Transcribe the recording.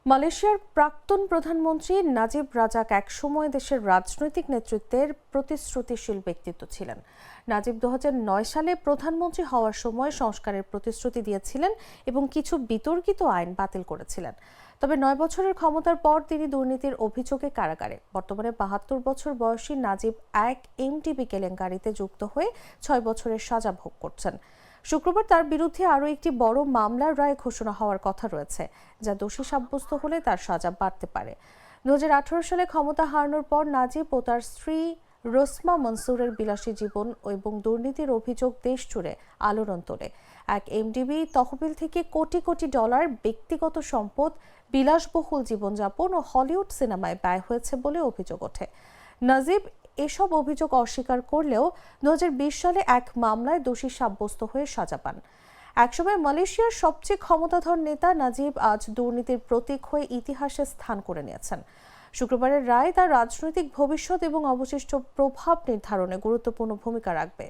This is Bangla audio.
মালয়েশিয়ার প্রাক্তন প্রধানমন্ত্রী নাজিব রাজাক একসময় দেশের রাজনৈতিক নেতৃত্বের প্রতিশ্রুতিশীল ব্যক্তিত্ব ছিলেন। নাজিব 2009 সালে প্রধানমন্ত্রী হওয়ার সময় সংস্কারের প্রতিশ্রুতি দিয়েছিলেন এবং কিছু বিতর্কিত আইন বাতিল করেছিলেন। তবে 9 বছরের ক্ষমতার পর তিনি দুর্নীতির অভিযোগে কারাগারে। বর্তমানে 72 বছর বয়সী নাজিব এক এমটিবি কেলেঙ্কারিতে যুক্ত হয়ে 6 বছরের সাজা ভোগ করছেন। শুক্রবার তার বিরুদ্ধে আরও একটি বড় মামলার রায় ঘোষণা হওয়ার কথা রয়েছে, যা দোষী সাব্যস্ত হলে তার সাজা বাড়তে পারে। 2018 সালে ক্ষমতা হারানোর পর নাজিব ও তার স্ত্রী রোসমা মনসুরের বিলাসী জীবন এবং দুর্নীতির অভিযোগ দেশ জুড়ে আলোড়ন তোলে। এক এমডিবি তহবিল থেকে কোটি কোটি ডলার ব্যক্তিগত সম্পদ, বিলাসবহুল জীবনযাপন ও হলিউড সিনেমায় ব্যয় হয়েছে বলে অভিযোগ ওঠে। নাজিব এসব অভিযোগ অস্বীকার করলেও 2020 সালে এক মামলায় দোষী সাব্যস্ত হয়ে সাজা পান। একসময় মালয়েশিয়ার সবচেয়ে ক্ষমতাধর নেতা নাজিব আজ দুর্নীতির প্রতীক হয়ে ইতিহাসে স্থান করে নিয়েছেন। শুক্রবারের রায় তার রাজনৈতিক ভবিষ্যৎ এবং অবশিষ্ট প্রভাব নির্ধারণে গুরুত্বপূর্ণ ভূমিকা রাখবে।